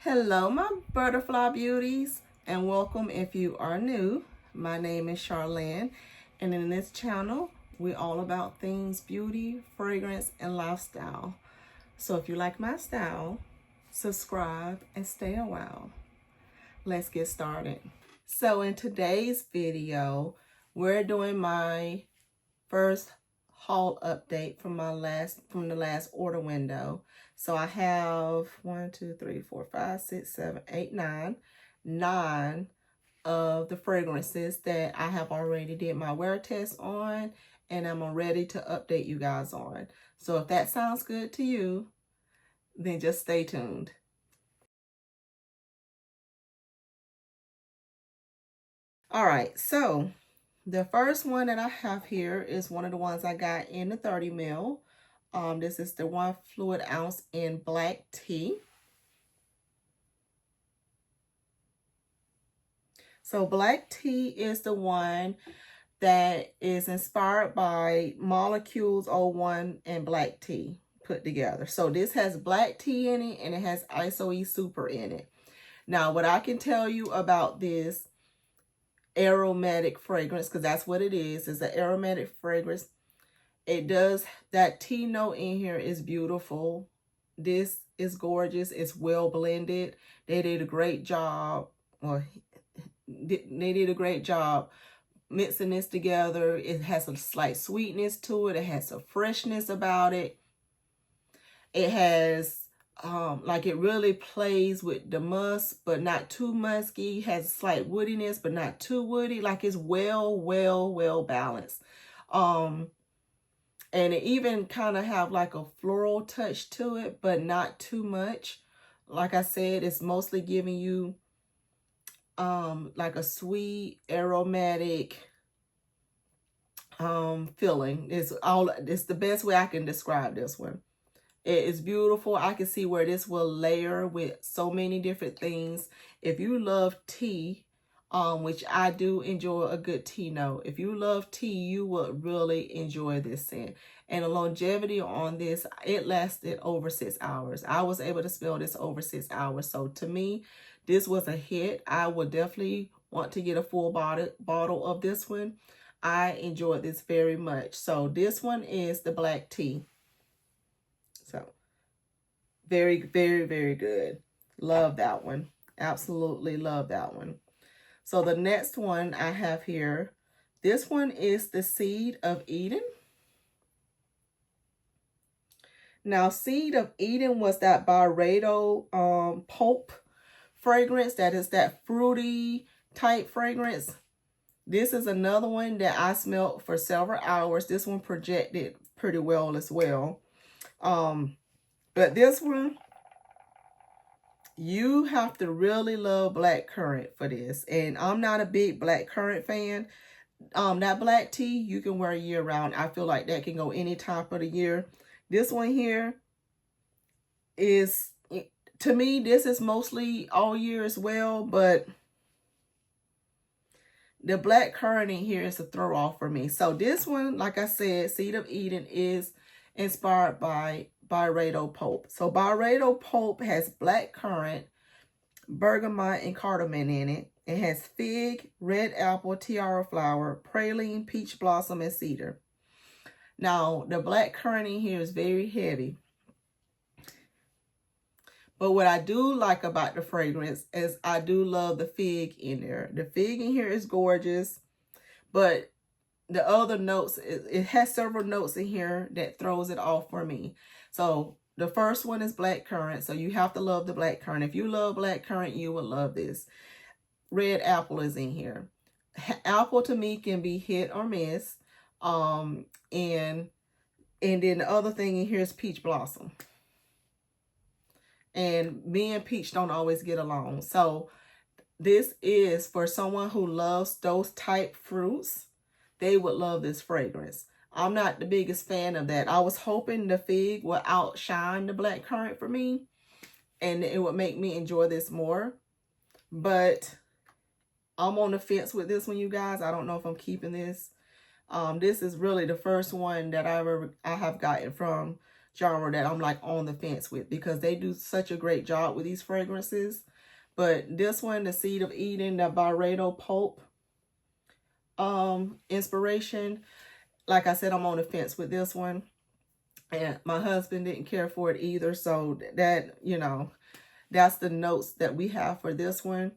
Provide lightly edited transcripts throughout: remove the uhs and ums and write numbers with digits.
Hello, my butterfly beauties, and welcome if you are new. My name is Charlene, and in this channel, we're all about things beauty, fragrance, and lifestyle. So if you like my style, subscribe and stay a while. Let's get started. So in today's video, we're doing my first haul update from the last order window. So I have 1, 2, 3, 4, 5, 6, 7, 8, 9 of the fragrances that I have already did my wear test on, and I'm ready to update you guys on. So if that sounds good to you, then just stay tuned. All right, so the first one that I have here is one of the ones I got in the 30 ml. This is the 1 fluid ounce in black tea. So black tea is the one that is inspired by Molecules 01 and black tea put together. So this has black tea in it and it has ISOE Super in it. Now, what I can tell you about this aromatic fragrance, because that's what it is an aromatic fragrance. It does, that tea note in here is beautiful. This is gorgeous. It's well blended. They did a great job. Well, they did a great job mixing this together. It has a slight sweetness to it. It has a freshness about it. It has, like, it really plays with the musk, but not too musky. It has a slight woodiness, but not too woody. Like, it's well balanced. And it even kind of have like a floral touch to it, but not too much. Like I said, it's mostly giving you like a sweet, aromatic feeling. It's the best way I can describe this one. It is beautiful. I can see where this will layer with so many different things. If you love tea, which I do enjoy a good tea note. If you love tea, you would really enjoy this scent. And the longevity on this, it lasted over 6 hours. I was able to smell this over 6 hours. So to me, this was a hit. I would definitely want to get a full bottle of this one. I enjoyed this very much. So this one is the black tea. So very good. Love that one. Absolutely love that one. So the next one I have here, this one is the Seed of Eden. Now, Seed of Eden was that Byredo pulp fragrance. That is that fruity type fragrance. This is another one that I smelled for several hours. This one projected pretty well as well. But this one, you have to really love blackcurrant for this. And I'm not a big blackcurrant fan. That black tea, you can wear year round. I feel like that can go any time of the year. This one here is, to me, this is mostly all year as well. But the blackcurrant in here is a throw off for me. So this one, like I said, Seed of Eden is inspired by Byredo pulp. So Byredo pulp has blackcurrant, bergamot, and cardamom in it. It has fig, red apple, tiara flower, praline, peach blossom, and cedar. Now, the blackcurrant in here is very heavy. But what I do like about the fragrance is I do love the fig in there. The fig in here is gorgeous. But the other notes, it has several notes in here that throws it off for me. So the first one is blackcurrant. So you have to love the blackcurrant. If you love blackcurrant, you will love this. Red apple is in here. Apple to me can be hit or miss. And then the other thing in here is peach blossom. And me and peach don't always get along. So this is for someone who loves those type fruits. They would love this fragrance. I'm not the biggest fan of that. I was hoping the fig would outshine the blackcurrant for me, and it would make me enjoy this more. But I'm on the fence with this one, you guys. I don't know if I'm keeping this. This is really the first one that I have gotten from genre that I'm like on the fence with, because they do such a great job with these fragrances. But this one, the Seed of Eden, the Byredo Pulp inspiration, like I said, I'm on the fence with this one. And my husband didn't care for it either. So that, you know, that's the notes that we have for this one.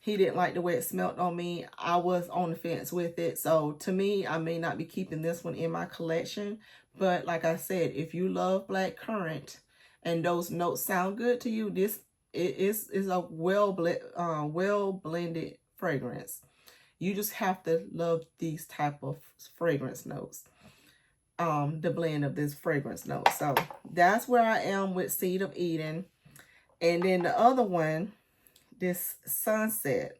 He didn't like the way it smelled on me. I was on the fence with it. So to me, I may not be keeping this one in my collection. But like I said, if you love black currant and those notes sound good to you, this is a well blended fragrance. You just have to love these type of fragrance notes. The blend of this fragrance note. So that's where I am with Seed of Eden. And then the other one, this Sunset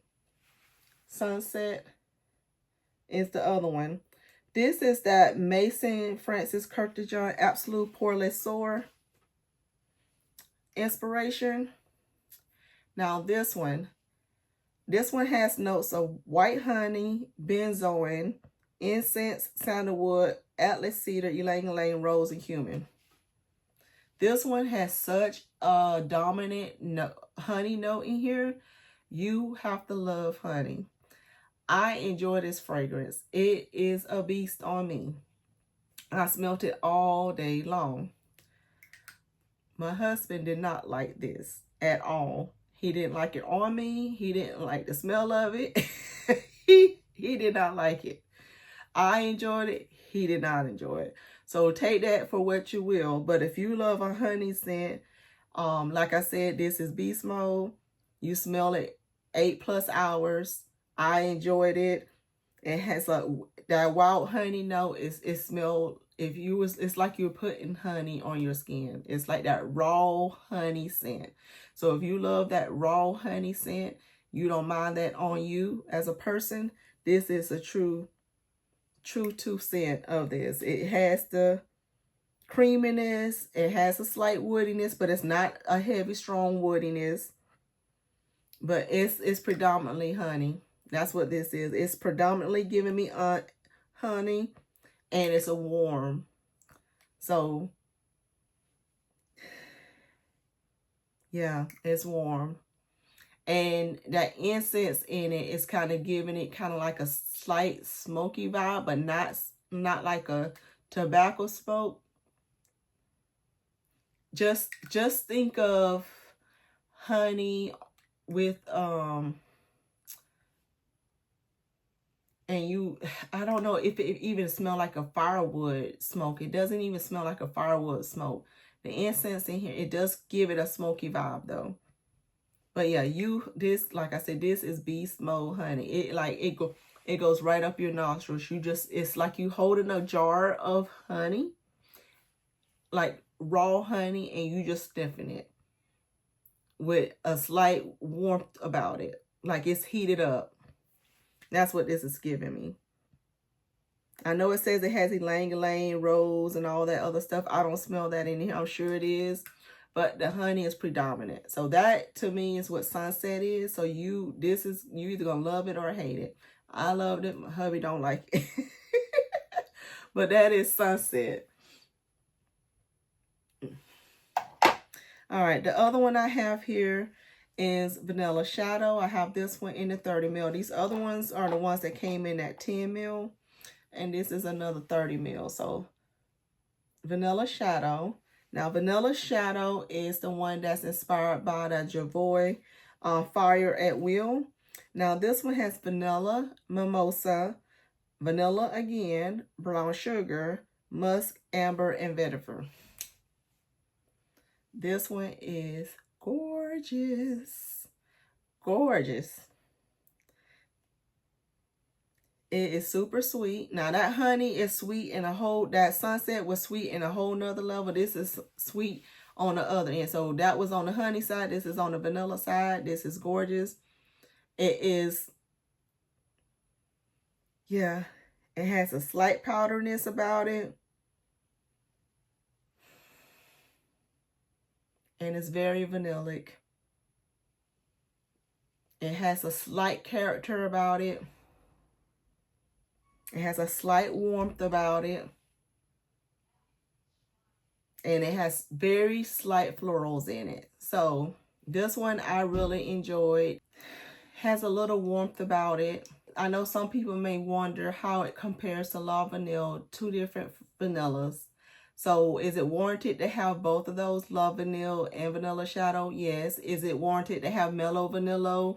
is the other one. This is that Mason Francis Kurkdjian Absolute Pour Le Soir inspiration. Now this one has notes of white honey, benzoin, incense, sandalwood, atlas cedar, ylang ylang, rose, and cumin. This one has such a dominant honey note in here. You have to love honey. I enjoy this fragrance. It is a beast on me. I smelled it all day long. My husband did not like this at all. He didn't like it on me. He didn't like the smell of it. he did not like it. I enjoyed it. He did not enjoy it. So take that for what you will. But if you love a honey scent, like I said, this is beast mode. You smell it 8+ hours. I enjoyed it. It has that wild honey note. It smelled, it's like you're putting honey on your skin. It's like that raw honey scent. So if you love that raw honey scent, you don't mind that on you as a person, this is a true 2% of this. It has the creaminess, it has a slight woodiness, but it's not a heavy, strong woodiness. But it's predominantly honey. That's what this is. It's predominantly giving me honey, and it's a warm. So yeah, it's warm. And that incense in it is kind of giving it kind of like a slight smoky vibe, but not like a tobacco smoke. Just think of honey with and I don't know if it even smells like a firewood smoke. It doesn't even smell like a firewood smoke. The incense in here, it does give it a smoky vibe though. But yeah, like I said, this is beast mode honey. It goes right up your nostrils. It's like you holding a jar of honey, like raw honey, and you just sniffing it with a slight warmth about it. Like it's heated up. That's what this is giving me. I know it says it has ylang ylang, rose, and all that other stuff. I don't smell that in here. I'm sure it is. But the honey is predominant. So that to me is what Sunset is. So you either gonna love it or hate it. I loved it. My hubby don't like it. But that is Sunset. All right, the other one I have here is Vanilla Shadow. I have this one in the 30 ml. These other ones are the ones that came in at 10 ml. And this is another 30 ml. So Vanilla Shadow. Now, Vanilla Shadow is the one that's inspired by the Javoy Fire at Will. Now, this one has vanilla, mimosa, vanilla again, brown sugar, musk, amber, and vetiver. This one is gorgeous. Gorgeous. It is super sweet. Now that honey is sweet in that Sunset was sweet in a whole nother level. This is sweet on the other end. So that was on the honey side. This is on the vanilla side. This is gorgeous. It is, yeah, it has a slight powderness about it. And it's very vanillic. It has a slight character about it. It has a slight warmth about it. and it has very slight florals in it. So this one I really enjoyed. Has a little warmth about it. I know some people may wonder how it compares to La Vanille, two different vanillas. So is it warranted to have both of those, La Vanille and Vanilla Shadow? Yes. Is it warranted to have Mellow Vanilla?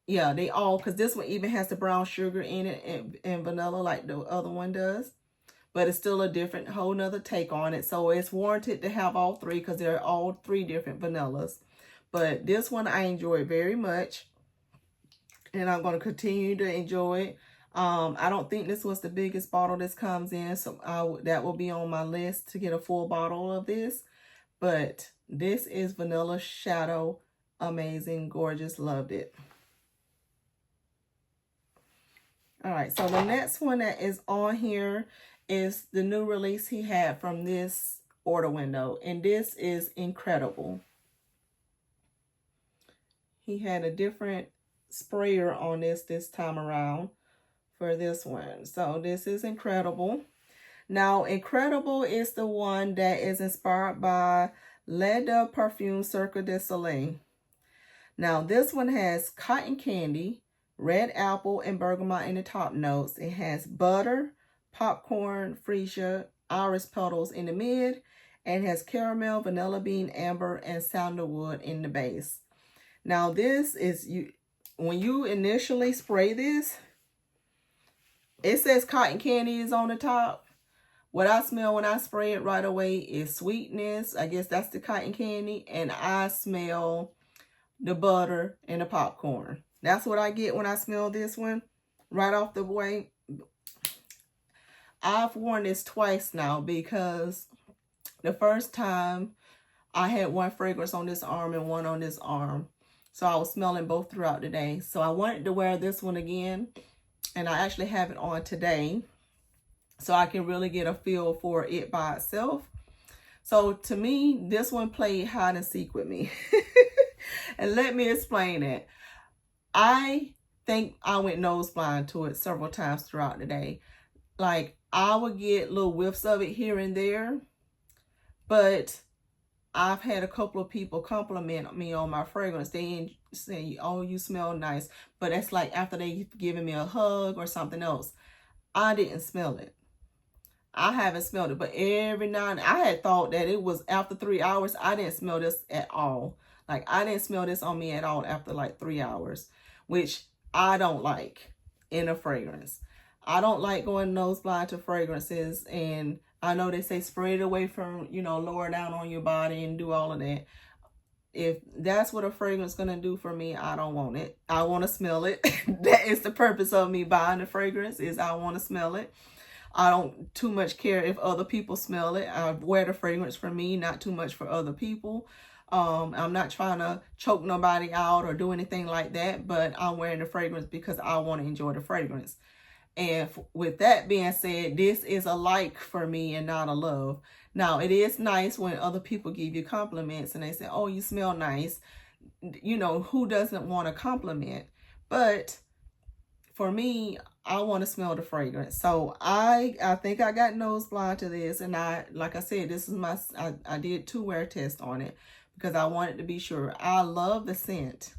Yeah, they all, because this one even has the brown sugar in it and vanilla like the other one does. But it's still a different, whole nother take on it. So it's warranted to have all three because they're all three different vanillas. But this one I enjoyed very much. And I'm going to continue to enjoy it. I don't think this was the biggest bottle this comes in. So that will be on my list to get a full bottle of this. But this is Vanilla Shadow. Amazing, gorgeous, loved it. All right, so the next one that is on here is the new release he had from this order window. And this is incredible. He had a different sprayer on this time around for this one. So this is incredible. Now, incredible is the one that is inspired by Genre Parfum Cirque du Soleil. Now, this one has cotton candy, red apple, and bergamot in the top notes. It has butter, popcorn, freesia, iris petals in the mid, and has caramel, vanilla bean, amber, and sandalwood in the base. Now, this is, when you initially spray this, it says cotton candy is on the top. What I smell when I spray it right away is sweetness. I guess that's the cotton candy. And I smell the butter and the popcorn. That's what I get when I smell this one right off the way. I've worn this twice now because the first time I had one fragrance on this arm and one on this arm. So I was smelling both throughout the day. So I wanted to wear this one again. And I actually have it on today. So I can really get a feel for it by itself. So to me, this one played hide and seek with me. And let me explain it. I think I went nose blind to it several times throughout the day. Like, I would get little whiffs of it here and there. But I've had a couple of people compliment me on my fragrance. They say, oh, you smell nice. But that's like after they've given me a hug or something else. I didn't smell it. I haven't smelled it. But every now and then, I had thought that it was after 3 hours. I didn't smell this at all. Like, I didn't smell this on me at all after like 3 hours. Which I don't like in a fragrance. I don't like going nose blind to fragrances. And I know they say spray it away from, you know, lower down on your body and do all of that. If that's what a fragrance is going to do for me, I don't want it. I want to smell it. That is the purpose of me buying the fragrance, is I want to smell it. I don't too much care if other people smell it. I wear the fragrance for me, not too much for other people. I'm not trying to choke nobody out or do anything like that, but I'm wearing the fragrance because I want to enjoy the fragrance. And with that being said, this is a like for me and not a love. Now, it is nice when other people give you compliments and they say, oh, you smell nice. You know, who doesn't want a compliment? But for me, I want to smell the fragrance. So I think I got nose blind to this. And like I said, this is I did 2 wear tests on it because I wanted to be sure. I love the scent.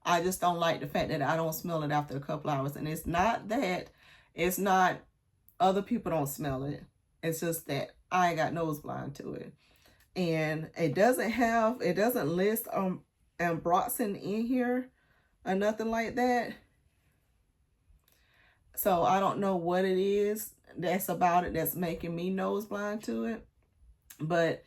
I just don't like the fact that I don't smell it after a couple hours. And it's not that, it's not other people don't smell it. It's just that I got nose blind to it. And it doesn't list ambroxan in here or nothing like that. So I don't know what it is that's about it that's making me nose blind to it. But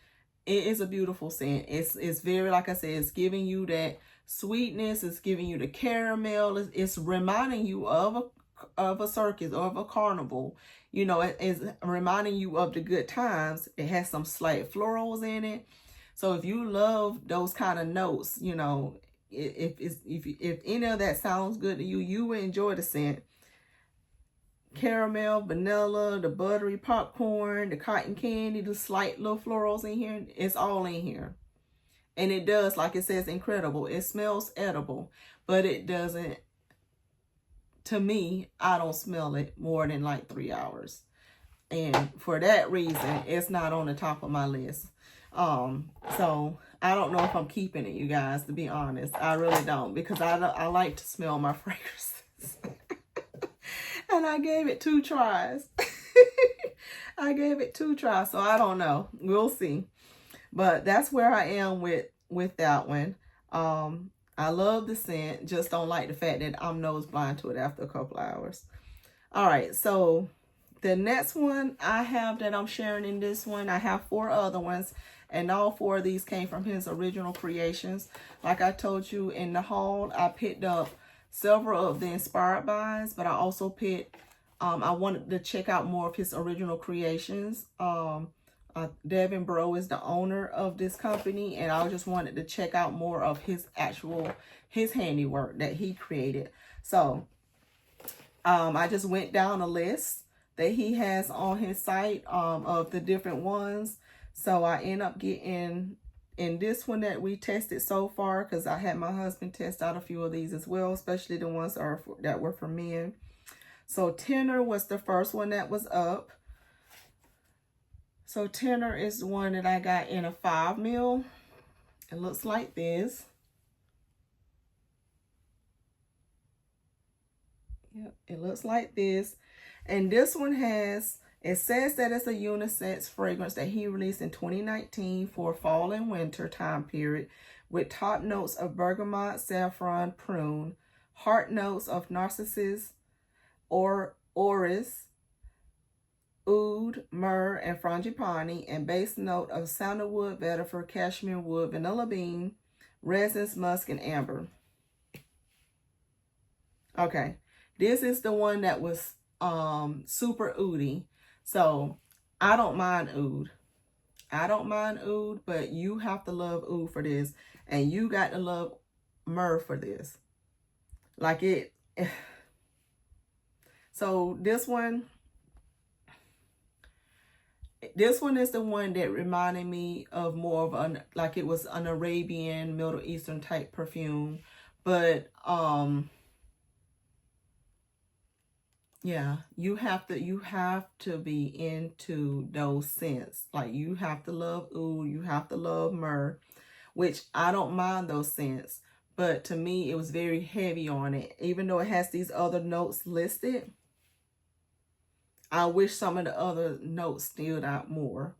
it is a beautiful scent. It's very, like I said, it's giving you that sweetness. It's giving you the caramel. It's reminding you of a circus or of a carnival. You know, it's reminding you of the good times. It has some slight florals in it. So if you love those kind of notes, you know, if any of that sounds good to you, you will enjoy the scent. Caramel, vanilla, the buttery popcorn, the cotton candy, the slight little florals in here. It's all in here. And it does, like it says, incredible. It smells edible, but it doesn't, to me, I don't smell it more than like 3 hours. And for that reason, it's not on the top of my list. So I don't know if I'm keeping it, you guys, to be honest. I really don't, because I like to smell my fragrances. And I gave it 2 tries. I gave it 2 tries, so I don't know. We'll see. But that's where I am with that one. I love the scent, just don't like the fact that I'm nose blind to it after a couple hours. All right, so the next one I have that I'm sharing in this one, I have 4 other ones, and all 4 of these came from his original creations. Like I told you in the haul, I picked up several of the inspired buys, but I also picked, I wanted to check out more of his original creations. Devin Bro is the owner of this company, and I just wanted to check out more of his handiwork that he created. So I just went down a list that he has on his site of the different ones. So I end up getting in this one that we tested so far, because I had my husband test out a few of these as well, especially the ones that were for men. So Tenor was the first one that was up. So Tenor is the one that I got in a 5 ml. It looks like this. Yep, it looks like this. And this one has, it says that it's a unisex fragrance that he released in 2019 for fall and winter time period, with top notes of bergamot, saffron, prune, heart notes of narcissus, orris, oud, myrrh, and frangipani, and base note of sandalwood, vetiver, cashmere wood, vanilla bean, resins, musk, and amber. Okay, this is the one that was super oudy. So I don't mind oud. I don't mind oud, but you have to love oud for this, and you got to love myrrh for this. Like it. So this one is the one that reminded me of more of an, like it was an Arabian, Middle Eastern type perfume. But yeah, you have to be into those scents. Like you have to love oud, you have to love myrrh, which I don't mind those scents. But to me, it was very heavy on it. Even though it has these other notes listed, I wish some of the other notes stood out more.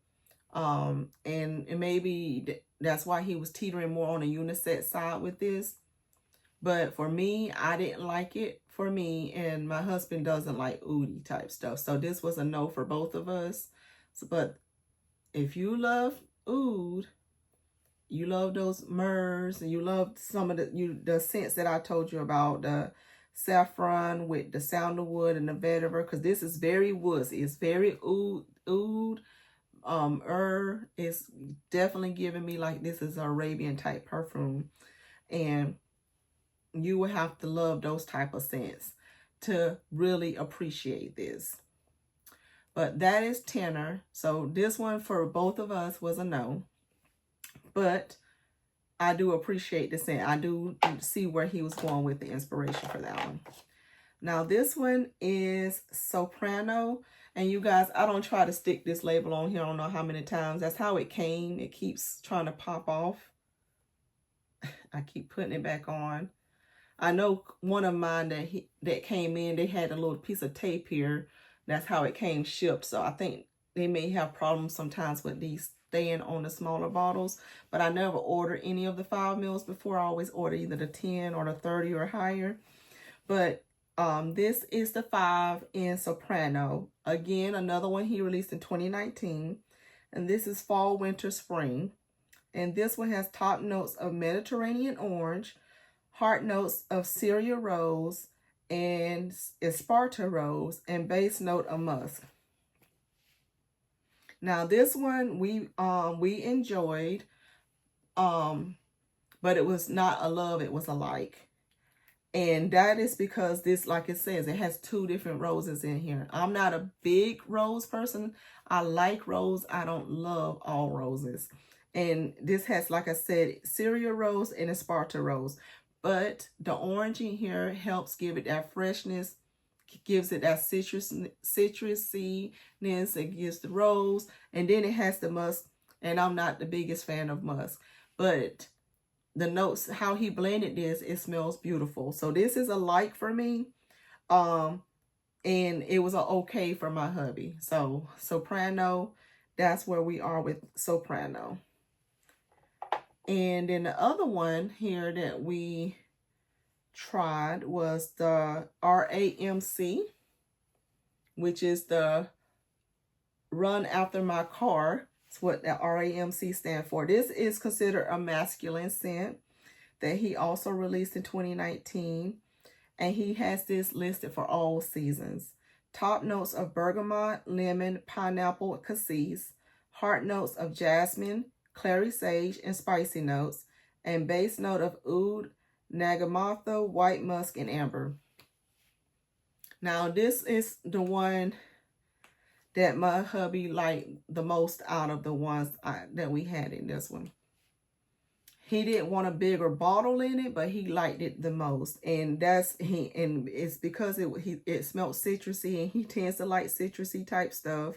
And maybe that's why he was teetering more on the unisex side with this. But for me, I didn't like it for me, and my husband doesn't like oudy type stuff. So this was a no for both of us. So, but if you love oud, you love those myrrhs, and you love some of the scents that I told you about, the saffron with the sandalwood and the vetiver, because this is very woodsy. It's very oud. Is definitely giving me like this is an Arabian type perfume, and you will have to love those type of scents to really appreciate this. But that is Tenor. So this one for both of us was a no. But I do appreciate the scent. I do see where he was going with the inspiration for that one. Now this one is Soprano. And you guys, I don't try to stick this label on here. I don't know how many times. That's how it came. It keeps trying to pop off. I keep putting it back on. I know one of mine that came in, they had a little piece of tape here. That's how it came shipped. So I think they may have problems sometimes with these staying on the smaller bottles. But I never ordered any of the 5 mils before. I always order either the 10 or the 30 or higher. But this is the 5 in Soprano. Again, another one he released in 2019. And this is fall, winter, spring. And this one has top notes of Mediterranean orange, heart notes of Syria rose and Esparta rose, and base note of musk. Now this one we enjoyed, but it was not a love, it was a like. And that is because this, like it says, it has 2 different roses in here. I'm not a big rose person. I like rose. I don't love all roses. And this has, like I said, Syria rose and Esparta rose. But the orange in here helps give it that freshness gives it that citrusiness. It gives the rose, and then it has the musk. And I'm not the biggest fan of musk, but the notes, how he blended this, it smells beautiful. So this is a like for me. And it was a okay for my hubby. So Soprano, that's where we are with Soprano. And then the other one here that we tried was the RAMC, which is the Run After My Car. It's what the RAMC stand for. This is considered a masculine scent that he also released in 2019. And he has this listed for all seasons. Top notes of bergamot, lemon, pineapple, cassis. Heart notes of jasmine, clary sage, and spicy notes. And base note of oud, nagamatha, white musk, and amber. Now, this is the one that my hubby liked the most out of the ones that we had in this one. He didn't want a bigger bottle in it, but he liked it the most. And it's because it smelled citrusy, and he tends to like citrusy type stuff.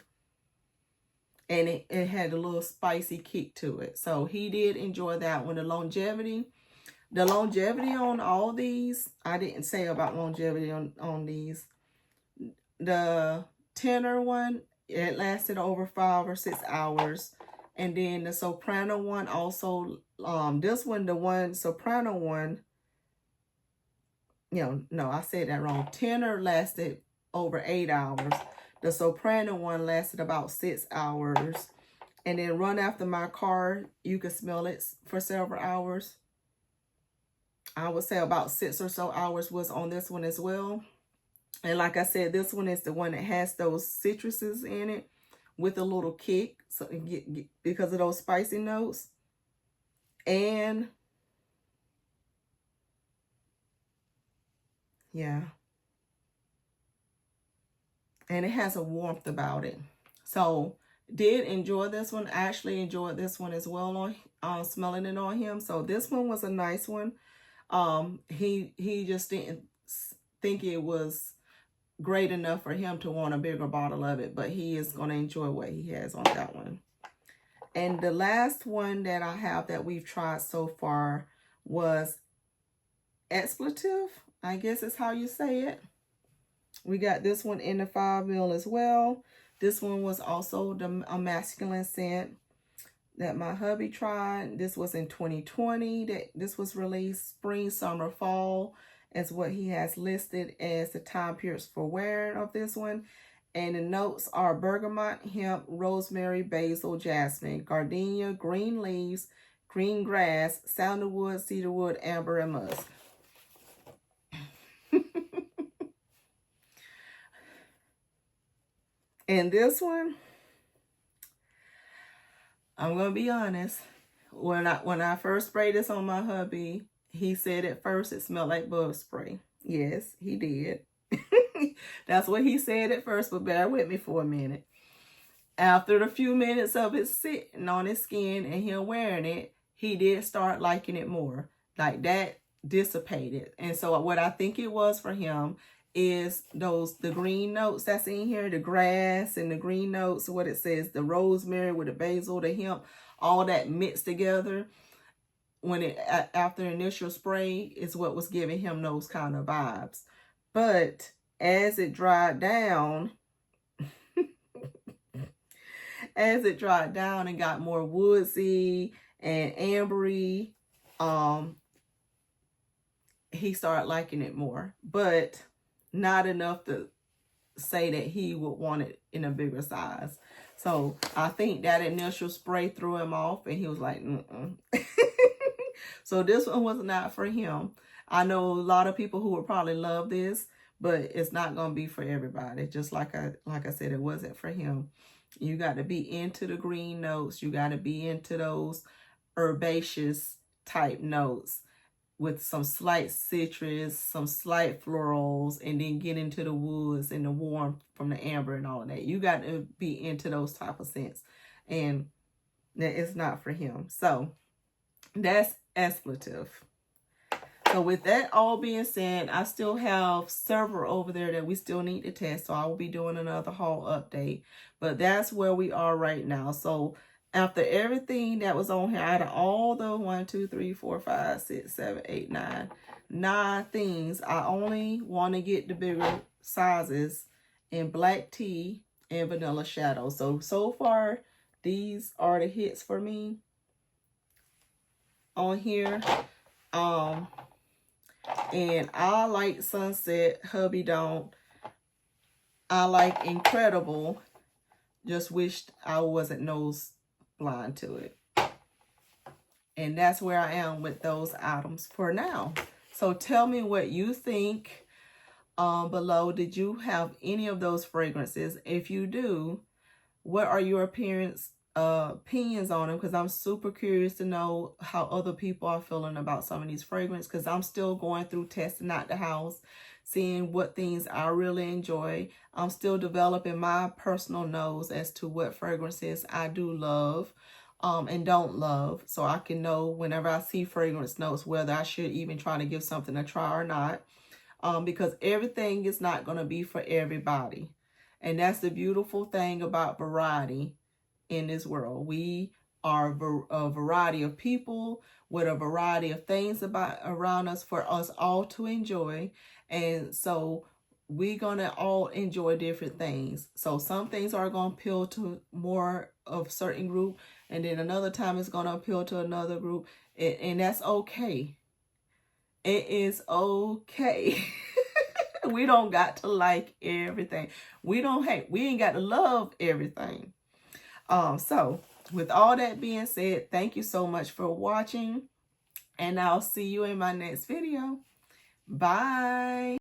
And it had a little spicy kick to it. So he did enjoy that one. The longevity on all these, I didn't say about longevity on these. The tenor one, it lasted over 5 or 6 hours. And then the Soprano one also, this one, the Soprano one, no, I said that wrong. Tenor lasted over 8 hours. The Soprano one lasted about 6 hours. And then Run After My Car, you could smell it for several hours. I would say about 6 or so hours was on this one as well. And like I said, this one is the one that has those citruses in it with a little kick, so because of those spicy notes. And yeah, and it has a warmth about it. So did enjoy this one. I actually enjoyed this one as well on smelling it on him. So this one was a nice one. He just didn't think it was great enough for him to want a bigger bottle of it, but he is going to enjoy what he has on that one. And the last one that I have that we've tried so far was Expletive, I guess is how you say it. We got this one in the 5 ml as well. This one was also a masculine scent that my hubby tried. This was in 2020 this was released. Spring, summer, fall is what he has listed as the time periods for wearing of this one. And the notes are bergamot, hemp, rosemary, basil, jasmine, gardenia, green leaves, green grass, sandalwood, cedarwood, amber, and musk. And this one, I'm gonna be honest. When I first sprayed this on my hubby, he said at first it smelled like bug spray. Yes, he did. That's what he said at first, but bear with me for a minute. After a few minutes of it sitting on his skin and him wearing it, he did start liking it more. Like that dissipated. And so what I think it was for him is the green notes that's in here, the grass and the green notes, what it says, the rosemary with the basil, the hemp, all that mixed together when after initial spray is what was giving him those kind of vibes. But as it dried down, and got more woodsy and ambery, he started liking it more, but not enough to say that he would want it in a bigger size. So I think that initial spray threw him off, and he was like, So this one was not for him. I know a lot of people who would probably love this, but it's not going to be for everybody. Just like I said, it wasn't for him. You got to be into the green notes. You got to be into those herbaceous type notes with some slight citrus, some slight florals, and then get into the woods and the warmth from the amber and all of that. You got to be into those type of scents, and that is not for him. So that's Expletive. So with that all being said, I still have several over there that we still need to test. So I will be doing another haul update. But that's where we are right now. So after everything that was on here, out of all the 1, 2, 3, 4, 5, 6, 7, 8, 9 things, I only want to get the bigger sizes in black tea and vanilla shadow. So far, these are the hits for me on here. And I like Sunset, hubby don't. I like Incredible. Just wished I wasn't nose blind to it. And that's where I am with those items for now. So tell me what you think below. Did you have any of those fragrances? If you do, what are your opinions on them? Because I'm super curious to know how other people are feeling about some of these fragrances, because I'm still going through testing out the house, seeing what things I really enjoy. I'm still developing my personal nose as to what fragrances I do love and don't love, so I can know whenever I see fragrance notes whether I should even try to give something a try or not, because everything is not going to be for everybody. And that's the beautiful thing about variety in this world. We are a variety of people with a variety of things around us for us all to enjoy. And so we're going to all enjoy different things. So some things are going to appeal to more of a certain group, and then another time it's going to appeal to another group. And that's okay. It is okay. We don't got to like everything. We ain't got to love everything. So with all that being said, thank you so much for watching, and I'll see you in my next video. Bye.